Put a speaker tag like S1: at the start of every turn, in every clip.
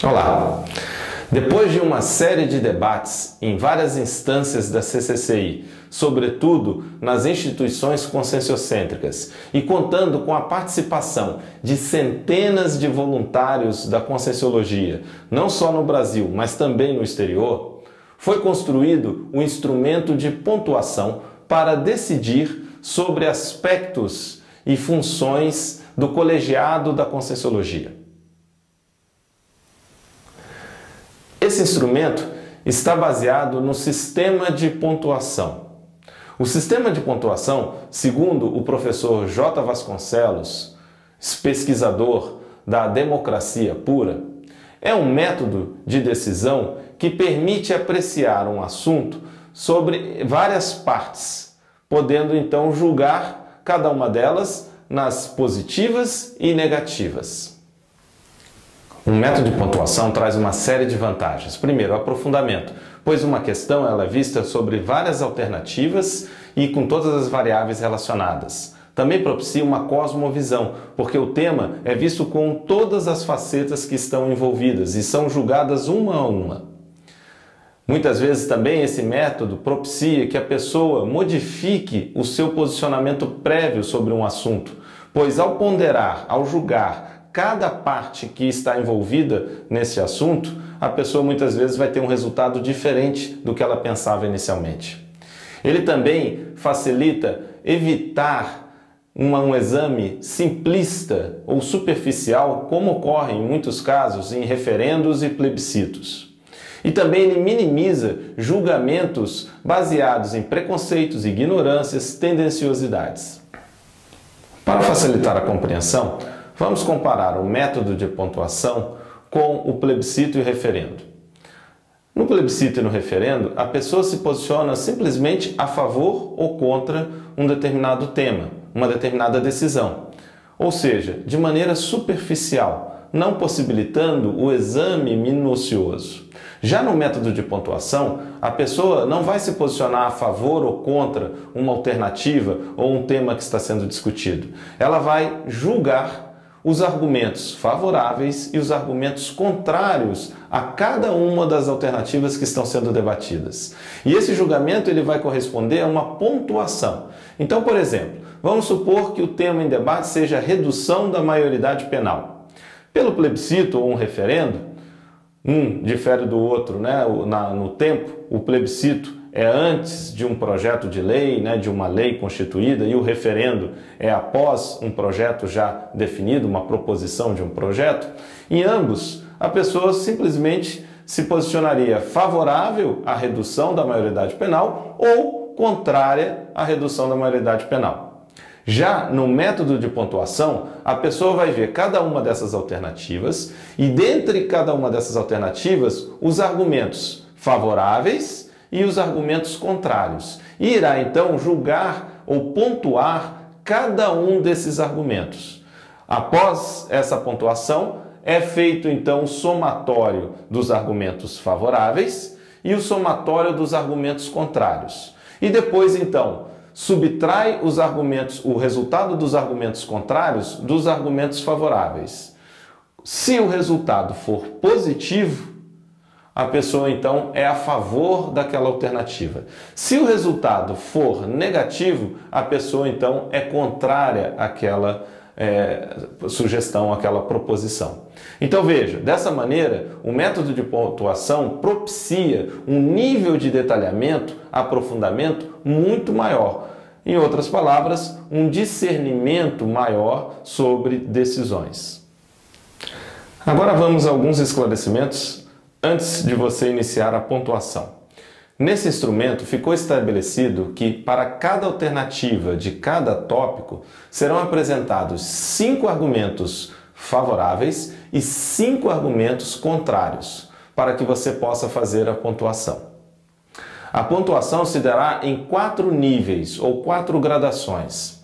S1: Olá! Depois de uma série de debates em várias instâncias da CCCI, sobretudo nas instituições conscienciocêntricas, e contando com a participação de centenas de voluntários da Conscienciologia, não só no Brasil, mas também no exterior, foi construído um instrumento de pontuação para decidir sobre aspectos e funções do colegiado da Conscienciologia. Esse instrumento está baseado no sistema de pontuação. O sistema de pontuação, segundo o professor J. Vasconcelos, pesquisador da democracia pura, é um método de decisão que permite apreciar um assunto sobre várias partes, podendo então julgar cada uma delas nas positivas e negativas. Um método de pontuação traz uma série de vantagens. Primeiro, o aprofundamento, pois uma questão ela é vista sobre várias alternativas e com todas as variáveis relacionadas. Também propicia uma cosmovisão, porque o tema é visto com todas as facetas que estão envolvidas e são julgadas uma a uma. Muitas vezes também esse método propicia que a pessoa modifique o seu posicionamento prévio sobre um assunto, pois ao ponderar, ao julgar cada parte que está envolvida nesse assunto, a pessoa muitas vezes vai ter um resultado diferente do que ela pensava inicialmente. Ele também facilita evitar um exame simplista ou superficial, como ocorre em muitos casos em referendos e plebiscitos. E também ele minimiza julgamentos baseados em preconceitos, ignorâncias, tendenciosidades. Para facilitar a compreensão, vamos comparar o método de pontuação com o plebiscito e o referendo. No plebiscito e no referendo, a pessoa se posiciona simplesmente a favor ou contra um determinado tema, uma determinada decisão. Ou seja, de maneira superficial, não possibilitando o exame minucioso. Já no método de pontuação, a pessoa não vai se posicionar a favor ou contra uma alternativa ou um tema que está sendo discutido. Ela vai julgar os argumentos favoráveis e os argumentos contrários a cada uma das alternativas que estão sendo debatidas. E esse julgamento ele vai corresponder a uma pontuação. Então, por exemplo, vamos supor que o tema em debate seja a redução da maioridade penal. Pelo plebiscito ou um referendo, um difere do outro, né? No tempo, o plebiscito é antes de um projeto de lei, de uma lei constituída, e o referendo é após um projeto já definido, uma proposição de um projeto. Em ambos, a pessoa simplesmente se posicionaria favorável à redução da maioridade penal ou contrária à redução da maioridade penal. Já no método de pontuação, a pessoa vai ver cada uma dessas alternativas e, dentre cada uma dessas alternativas, os argumentos favoráveis e os argumentos contrários. E irá então julgar ou pontuar cada um desses argumentos. Após essa pontuação, é feito então o somatório dos argumentos favoráveis e o somatório dos argumentos contrários. E depois então subtrai os argumentos, o resultado dos argumentos contrários dos argumentos favoráveis. Se o resultado for positivo, a pessoa então é a favor daquela alternativa. Se o resultado for negativo, a pessoa então é contrária àquela sugestão, àquela proposição. Então veja, dessa maneira, o método de pontuação propicia um nível de detalhamento, aprofundamento muito maior. Em outras palavras, um discernimento maior sobre decisões. Agora vamos a alguns esclarecimentos antes de você iniciar a pontuação. Nesse instrumento ficou estabelecido que para cada alternativa de cada tópico serão apresentados 5 argumentos favoráveis e 5 argumentos contrários para que você possa fazer a pontuação. A pontuação se dará em 4 níveis ou 4 gradações.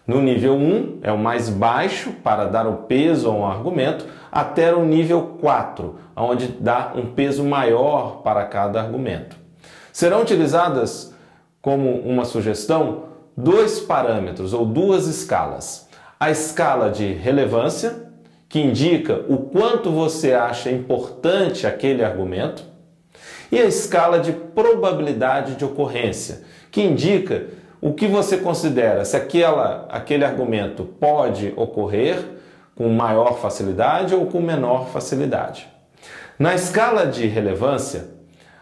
S1: No nível 1 é o mais baixo para dar o peso a um argumento, até o nível 4, onde dá um peso maior para cada argumento. Serão utilizadas como uma sugestão 2 parâmetros ou 2 escalas. A escala de relevância, que indica o quanto você acha importante aquele argumento, e a escala de probabilidade de ocorrência, que indica o que você considera se aquele argumento pode ocorrer com maior facilidade ou com menor facilidade. Na escala de relevância,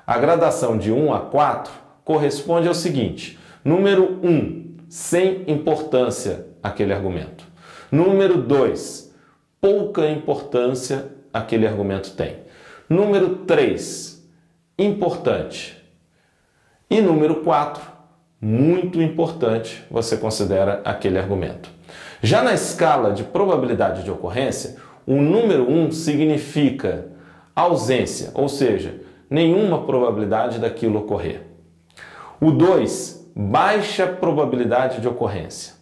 S1: a gradação de 1 a 4 corresponde ao seguinte: número 1, sem importância aquele argumento. Número 2, pouca importância aquele argumento tem. Número 3, importante. E número 4, muito importante você considera aquele argumento. Já na escala de probabilidade de ocorrência, o número 1 significa ausência, ou seja, nenhuma probabilidade daquilo ocorrer. O 2, baixa probabilidade de ocorrência.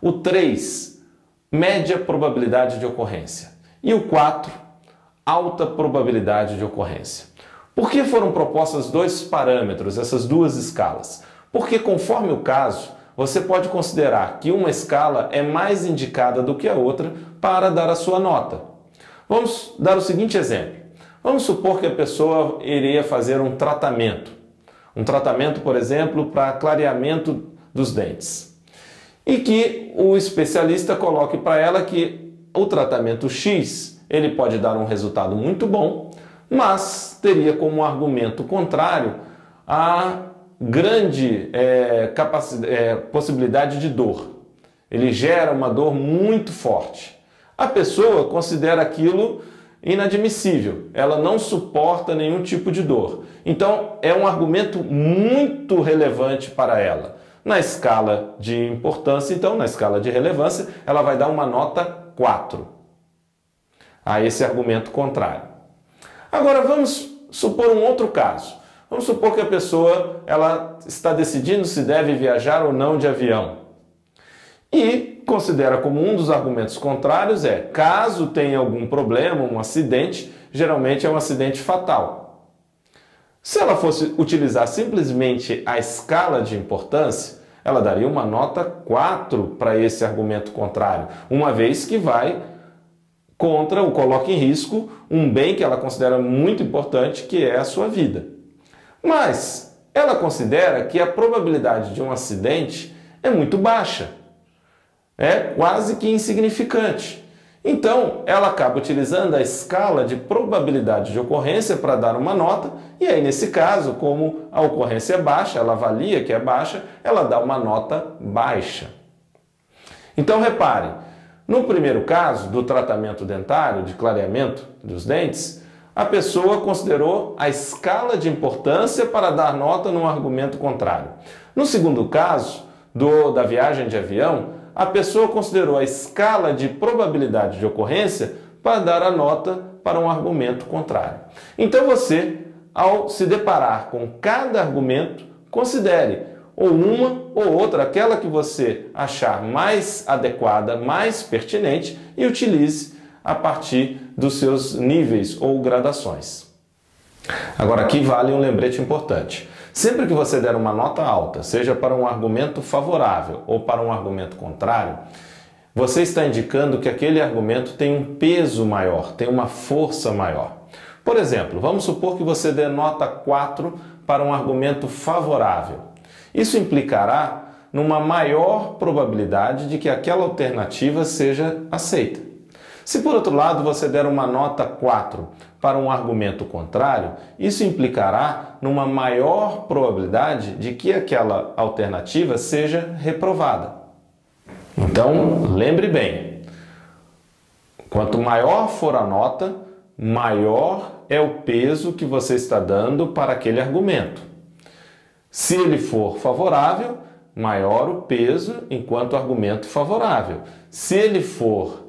S1: O 3, média probabilidade de ocorrência. E o 4, alta probabilidade de ocorrência. Por que foram propostas dois parâmetros, essas duas escalas? Porque conforme o caso, você pode considerar que uma escala é mais indicada do que a outra para dar a sua nota. Vamos dar o seguinte exemplo. Vamos supor que a pessoa iria fazer um tratamento. Um tratamento, por exemplo, para clareamento dos dentes. E que o especialista coloque para ela que o tratamento X, ele pode dar um resultado muito bom, mas teria como argumento contrário a grande possibilidade de dor. Ele gera uma dor muito forte. A pessoa considera aquilo inadmissível, ela não suporta nenhum tipo de dor. Então, é um argumento muito relevante para ela. Na escala de importância, então, na escala de relevância, ela vai dar uma nota 4 a esse argumento contrário. Agora, vamos supor um outro caso. Vamos supor que a pessoa ela está decidindo se deve viajar ou não de avião. E considera como um dos argumentos contrários caso tenha algum problema, um acidente, geralmente é um acidente fatal. Se ela fosse utilizar simplesmente a escala de importância, ela daria uma nota 4 para esse argumento contrário, uma vez que vai contra ou coloca em risco um bem que ela considera muito importante, que é a sua vida. Mas ela considera que a probabilidade de um acidente é muito baixa. É quase que insignificante. Então, ela acaba utilizando a escala de probabilidade de ocorrência para dar uma nota, e aí, nesse caso, como a ocorrência é baixa, ela avalia que é baixa, ela dá uma nota baixa. Então, repare, no primeiro caso do tratamento dentário, de clareamento dos dentes, a pessoa considerou a escala de importância para dar nota num argumento contrário. No segundo caso, da viagem de avião, a pessoa considerou a escala de probabilidade de ocorrência para dar a nota para um argumento contrário. Então você, ao se deparar com cada argumento, considere ou uma ou outra, aquela que você achar mais adequada, mais pertinente, e utilize a partir dos seus níveis ou gradações. Agora aqui vale um lembrete importante. Sempre que você der uma nota alta, seja para um argumento favorável ou para um argumento contrário, você está indicando que aquele argumento tem um peso maior, tem uma força maior. Por exemplo, vamos supor que você dê nota 4 para um argumento favorável. Isso implicará numa maior probabilidade de que aquela alternativa seja aceita. Se por outro lado você der uma nota 4 para um argumento contrário, isso implicará numa maior probabilidade de que aquela alternativa seja reprovada. Então, lembre bem, quanto maior for a nota, maior é o peso que você está dando para aquele argumento. Se ele for favorável, maior o peso enquanto argumento favorável. Se ele for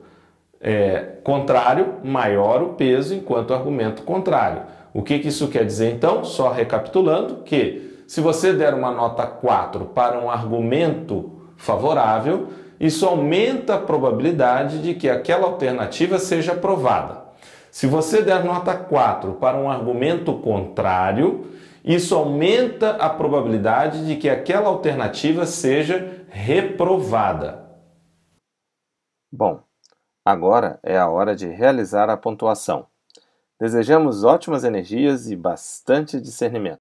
S1: contrário, maior o peso enquanto argumento contrário. O que isso quer dizer então? Só recapitulando que se você der uma nota 4 para um argumento favorável, isso aumenta a probabilidade de que aquela alternativa seja aprovada. Se você der nota 4 para um argumento contrário, isso aumenta a probabilidade de que aquela alternativa seja reprovada.
S2: Bom,
S1: Agora é a hora de realizar a pontuação. Desejamos ótimas energias e bastante discernimento.